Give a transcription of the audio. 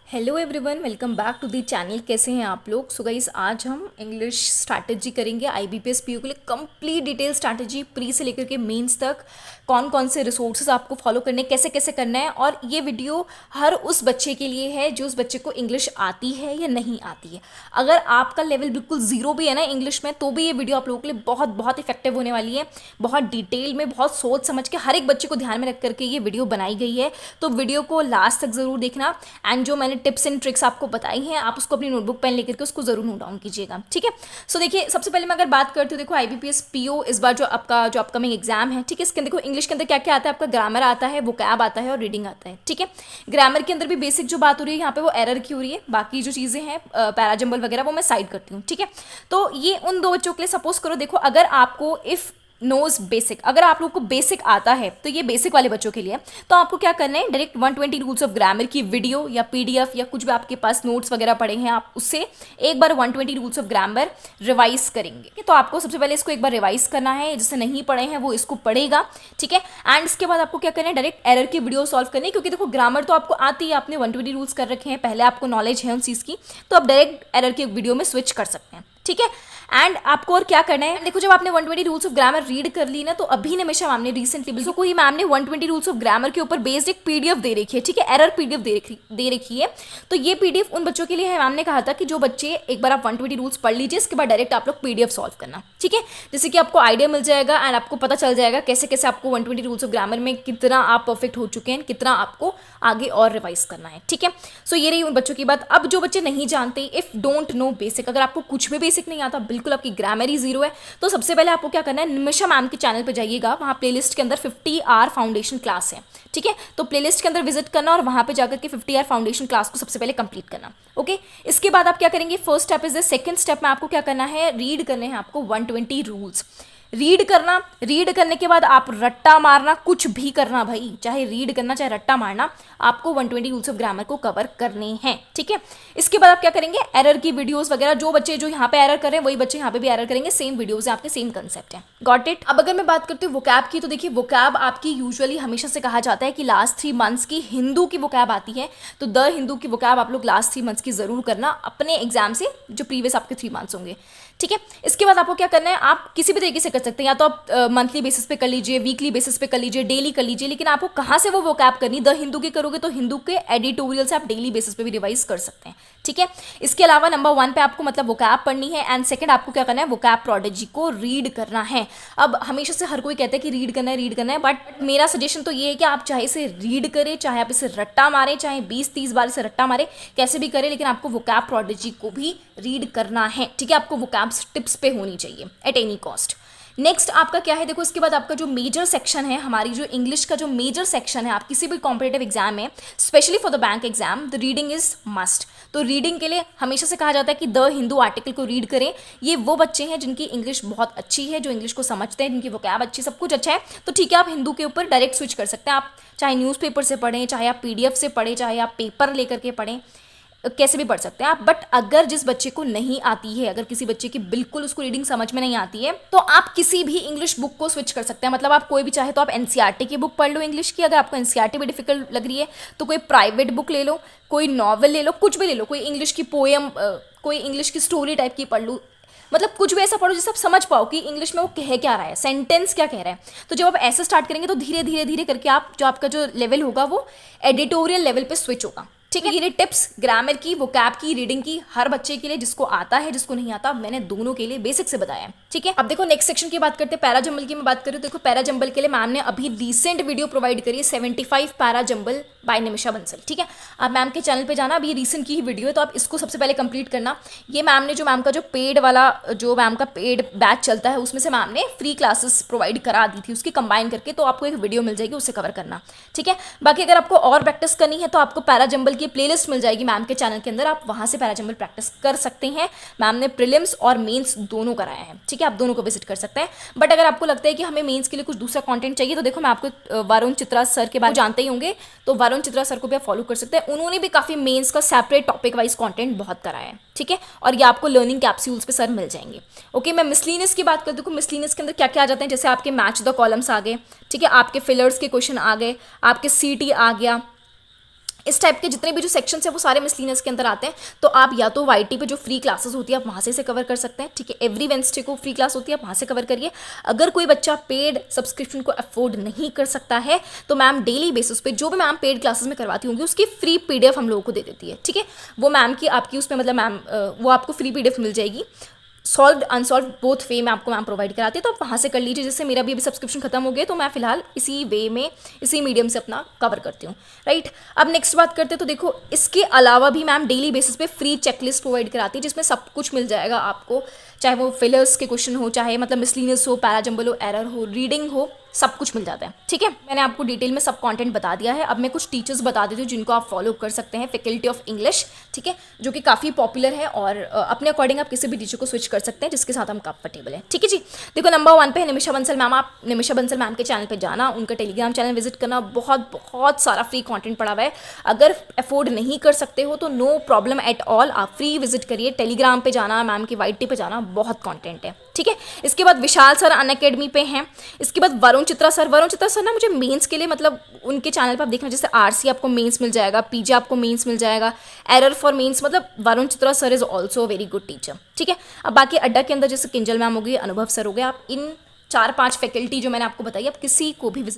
Hello everyone, welcome back to the channel. कैसे हैं आप लोग? सो गाइस, आज हम इंग्लिश स्ट्रैटेजी करेंगे आईबीपीएस पीओ के लिए। कंप्लीट डिटेल स्ट्रैटेजी प्री से लेकर के मेंस तक, कौन कौन से रिसोर्सेज आपको फॉलो करने, कैसे कैसे करना है। और ये वीडियो हर उस बच्चे के लिए है जो उस बच्चे को इंग्लिश आती है या नहीं आती है। अगर आपका लेवल बिल्कुल ज़ीरो भी है ना इंग्लिश में, तो भी ये वीडियो आप लोगों के लिए बहुत बहुत इफेक्टिव होने वाली है। बहुत डिटेल में, बहुत सोच समझ के, हर एक बच्चे को ध्यान में रख करके ये वीडियो बनाई गई है। तो वीडियो को लास्ट तक ज़रूर देखना। एंड जो मैंने टिप्स एंड ट्रिक्स आपको बताई हैं, आप उसको अपनी नोटबुक पेन लेकर के उसको जरूर नोट डाउन कीजिएगा, ठीक है। सो देखिए, सबसे पहले मैं अगर बात करती हूँ, देखो आईबीपीएस पीओ इस बार जो आपका जो अपकमिंग एग्जाम है, ठीक है, इसके अंदर देखो इंग्लिश के अंदर क्या क्या आता है। आपका ग्रामर आता है, वोकैब आता है और रीडिंग आता है, ठीक है। ग्रामर के अंदर भी बेसिक जो बात हो रही है यहाँ पे वो एरर की हो रही है। बाकी जो चीज़ें हैं पैराजम्बल वगैरह वो मैं साइड करती हूँ, ठीक है। तो ये उन दो बच्चों के लिए सपोज करो, देखो अगर आपको इफ़ नोज बेसिक, अगर आप लोग को बेसिक आता है तो ये बेसिक वाले बच्चों के लिए। तो आपको क्या करना है, डायरेक्ट 120 रूल्स ऑफ ग्रामर की वीडियो या पीडीएफ या कुछ भी आपके पास नोट्स वगैरह पड़े हैं, आप उससे एक बार 120 रूल्स ऑफ ग्रामर रिवाइज करेंगे। तो आपको सबसे पहले इसको एक बार रिवाइज करना है, जिससे नहीं पढ़े हैं वो इसको पढ़ेगा, ठीक है। एंड इसके बाद आपको क्या करना है, डायरेक्ट एरर की वीडियो सॉल्व करनी है। क्योंकि देखो ग्रामर तो आपको आती है, आपने 120 रूल्स कर रखे हैं, पहले आपको नॉलेज है उन चीज़ की, तो आप डायरेक्ट एरर की वीडियो में स्विच कर सकते हैं, ठीक है। एंड आपको और क्या करना है, देखो जब आपने 120 रूल्स ऑफ ग्रामर रीड कर ली ना, तो अभी निमिषा मैम ने रिसेंटली कोई मैम ने 120 रूल्स ऑफ ग्रामर के ऊपर बेस्ड एक पीडीएफ दे रखी है, ठीक है, एरर पीडीएफ दे रखी है। तो ये पीडीएफ उन बच्चों के लिए है। मैम ने कहा था कि जो बच्चे एक बार आप 120 रूल्स पढ़ लीजिए, इसके बाद डायरेक्ट आप लोग पीडीएफ सॉल्व करना, ठीक है। जैसे कि आपको आइडिया मिल जाएगा एंड आपको पता चल जाएगा कैसे कैसे आपको 120 रूल्स ऑफ ग्रामर में कितना आप परफेक्ट हो चुके हैं, कितना आपको आगे और रिवाइज करना है, ठीक है। सो ये रही उन बच्चों की बात। अब जो बच्चे नहीं जानते, इफ डोंट नो बेसिक, अगर आपको कुछ भी बेसिक नहीं आता, बिल्कुल आपकी ग्रामर जीरो है, तो सबसे पहले आपको क्या करना है, निमिषा मैम के चैनल पे जाइएगा। वहाँ प्लेलिस्ट के अंदर 50 आवर फाउंडेशन क्लास है, ठीक है। तो प्लेलिस्ट के अंदर विजिट करना और वहाँ पे जाकर के 50 आवर फाउंडेशन क्लास को सबसे पहले कंप्लीट करना, ओके। इसके बाद आप क्या करेंगे, first step is the, second step में आपको क्या करना है, रीड करने हैं आपको 120 रूल्स। रीड करना, रीड करने के बाद आप रट्टा मारना, कुछ भी करना भाई, चाहे रीड करना चाहे रट्टा मारना, आपको 120 रूल्स ऑफ ग्रामर को कवर करने हैं, ठीक है। इसके बाद आप क्या करेंगे, एरर की वीडियोस वगैरह, जो बच्चे जो यहाँ पे एरर कर रहे हैं वही बच्चे यहाँ पे भी एरर करेंगे, सेम वीडियोस है आपके, सेम कंसेप्ट है, गॉट इट। अब अगर मैं बात करती हूँ वोकैब की, तो देखिए वोकैब आपकी यूजुअली हमेशा से कहा जाता है कि लास्ट 3 मंथ्स की हिंदू की वोकैब आती है, तो द हिंदू की वोकैब आप लोग लास्ट 3 मंथ्स की जरूर करना अपने एग्जाम से, जो प्रीवियस आपके 3 मंथ्स होंगे, ठीक है। इसके बाद आपको क्या करना है, आप किसी भी तरीके से कर सकते हैं, या तो आप मंथली बेसिस पे कर लीजिए, वीकली बेसिस पे कर लीजिए, डेली कर लीजिए, लेकिन आपको कहाँ से वो वोकैब करनी, द हिंदू की करोगे तो हिंदू के एडिटोरियल से आप डेली बेसिस पे भी रिवाइज कर सकते हैं, ठीक है। इसके अलावा नंबर 1 पे आपको मतलब वोकैब पढ़नी है, एंड सेकंड आपको क्या करना है, वोकैब प्रोडिजी को रीड करना है। अब हमेशा से हर कोई कहता है कि रीड करना है, रीड करना है, बट मेरा सजेशन तो ये है कि आप चाहे इसे रीड करें, चाहे आप इसे रट्टा मारें, चाहे 20-30 बार इसे रट्टा मारें, कैसे भी करें, लेकिन आपको वोकैब प्रोडिजी को भी रीड करना है, ठीक है। आपको वोकैब टिप्स पे होनी चाहिए एट एनी कॉस्ट। नेक्स्ट आपका क्या है, देखो इसके बाद आपका जो मेजर सेक्शन है, हमारी जो इंग्लिश का जो मेजर सेक्शन है, आप किसी भी कॉम्पिटेटिव एग्जाम में, specially for the bank exam, the reading is must. तो रीडिंग के लिए हमेशा से कहा जाता है कि द हिंदू आर्टिकल को रीड करें। ये वो बच्चे हैं जिनकी इंग्लिश बहुत अच्छी है, जो इंग्लिश को समझते हैं, जिनकी वोकैब अच्छी, सब कुछ अच्छा है, तो ठीक है, आप हिंदू के ऊपर डायरेक्ट स्विच कर सकते हैं। आप चाहे न्यूज़पेपर से पढ़ें, चाहे आप पीडीएफ से पढ़ें, चाहे आप पेपर लेकर के पढ़ें, कैसे भी पढ़ सकते हैं आप। बट अगर जिस बच्चे को नहीं आती है, अगर किसी बच्चे की बिल्कुल उसको रीडिंग समझ में नहीं आती है, तो आप किसी भी इंग्लिश बुक को स्विच कर सकते हैं। मतलब आप कोई भी, चाहे तो आप एनसीईआरटी की बुक पढ़ लो इंग्लिश की, अगर आपको एनसीईआरटी भी डिफिकल्ट लग रही है तो कोई प्राइवेट बुक ले लो, कोई नॉवल ले लो, कुछ भी ले लो, कोई इंग्लिश की पोएम, कोई इंग्लिश की स्टोरी टाइप की पढ़ लो, मतलब कुछ भी ऐसा पढ़ो जिससे आप समझ पाओ कि इंग्लिश में वो कह क्या रहा है, सेंटेंस क्या कह रहा है। तो जब आप ऐसे स्टार्ट करेंगे तो धीरे धीरे धीरे करके आप जो आपका जो लेवल होगा वो एडिटोरियल लेवल पे स्विच होगा, ठीक है। ये टिप्स ग्रामर की, वोकैब की, रीडिंग की, हर बच्चे के लिए, जिसको आता है जिसको नहीं आता, मैंने दोनों के लिए बेसिक से बताया है, ठीक है। अब देखो नेक्स्ट सेक्शन की बात करते हैं, पैराजंबल की मैं बात करूँ। देखो पैराजंबल के लिए मैम ने अभी रिसेंट वीडियो प्रोवाइड करी है, 75 पैराजंबल बाय निमिषा बंसल, ठीक है। आप मैम के चैनल पे जाना, अभी रिसेंट की ही वीडियो है, तो आप इसको सबसे पहले कंप्लीट करना। ये मैम ने जो मैम का जो पेड वाला, जो मैम का पेड बैच चलता है, उसमें से मैम ने फ्री क्लासेस प्रोवाइड करा दी थी, उसकी कंबाइन करके, तो आपको एक वीडियो मिल जाएगी, उससे कवर करना, ठीक है। बाकी अगर आपको और प्रैक्टिस करनी है तो आपको पैराजंबल की प्लेलिस्ट मिल जाएगी मैम के चैनल के अंदर, आप वहां से पैराजंबल प्रैक्टिस कर सकते हैं। मैम ने प्रीलिम्स और मेंस दोनों कराया है, ठीक है, आप दोनों को विजिट कर सकते हैं। बट अगर आपको लगता है कि हमें मेंस के लिए कुछ दूसरा कंटेंट चाहिए, तो देखो मैं आपको वरुण चित्रा सर के बारे में जानते ही होंगे, तो वरुण चित्रा सर को भी आप फॉलो कर सकते हैं। उन्होंने भी काफी मेंस का सेपरेट टॉपिक वाइज कंटेंट बहुत कराया है, ठीक है, और ये आपको लर्निंग कैप्सूल्स पे सर मिल जाएंगे, ओके। मैं मिसलिनियस की बात करती हूँ, मिसलिनियस के अंदर क्या क्या आ जाते हैं, जैसे आपके मैच द कॉलम्स आ गए, ठीक है, आपके फिलर्स के क्वेश्चन आ गए, आपके सीटी आ गया, इस टाइप के जितने भी जो सेक्शन है वो सारे मिसलिनियस के अंदर आते हैं। तो आप या तो वाईटी पे जो फ्री क्लासेस होती है आप वहाँ से कवर कर सकते हैं, ठीक है। एवरी वेंसडे को फ्री क्लास होती है, आप वहाँ से कवर करिए। अगर कोई बच्चा पेड सब्सक्रिप्शन को अफोर्ड नहीं कर सकता है तो मैम डेली बेसिस पे जो भी मैम पेड क्लासेस में करवाती होंगी उसकी फ्री पीडीएफ हम लोगों को दे देती है, ठीक है। वो मैम की आपकी उसमें मतलब मैम वो आपको फ्री पीडीएफ मिल जाएगी, सॉल्व अनसॉल्व बोथ वे में आपको मैम प्रोवाइड कराती है। तो आप वहाँ से कर लीजिए। जैसे मेरा भी अभी सब्सक्रिप्शन खत्म हो गया तो मैं फिलहाल इसी वे में इसी मीडियम से अपना कवर करती हूँ, राइट। अब नेक्स्ट बात करते हैं तो देखो इसके अलावा भी मैम डेली बेसिस पे फ्री चेकलिस्ट प्रोवाइड कराती है जिसमें सब कुछ मिल जाएगा आपको, चाहे वो फिलर्स के क्वेश्चन हो, चाहे मतलब मिसलिनियस हो, पैराजम्बल हो, एरर हो, रीडिंग हो, सब कुछ मिल जाता है, ठीक है। मैंने आपको डिटेल में सब कंटेंट बता दिया है। अब मैं कुछ टीचर्स बता देती हूँ जिनको आप फॉलो कर सकते हैं, फैकल्टी ऑफ इंग्लिश, ठीक है, जो कि काफ़ी पॉपुलर है और अपने अकॉर्डिंग आप किसी भी टीचर को स्विच कर सकते हैं जिसके साथ हम कंफर्टेबल हैं, ठीक है जी। देखो नंबर 1 पे है निमिषा बंसल मैम। आप निमिषा बंसल मैम के चैनल पे जाना, उनका टेलीग्राम चैनल विजिट करना, बहुत बहुत सारा फ्री कंटेंट पड़ा हुआ है। अगर अफोर्ड नहीं कर सकते हो तो नो प्रॉब्लम एट ऑल, आप फ्री विजिट करिए, टेलीग्राम पे जाना, मैम की वाईटी पे जाना, बहुत कंटेंट है, ठीक है। इसके बाद विशाल सर अनअकैडमी पे हैं। इसके बाद वरुण चित्रा सर ना मुझे मेंस के लिए मतलब उनके चैनल पर आप देखना, जैसे आरसी आपको मेंस मिल जाएगा, पीजे आपको मेंस मिल जाएगा, एरर फॉर मेंस, मतलब Varun Chitra sir is also very good teacher, ठीक है। अब बाकी अड्डा के अंदर जैसे किंजल मैम हो गई, अनुभव सर हो गए, आप इन 4-5 फैकल्टी जो मैंने आपको बताई आप किसी को भी विजिट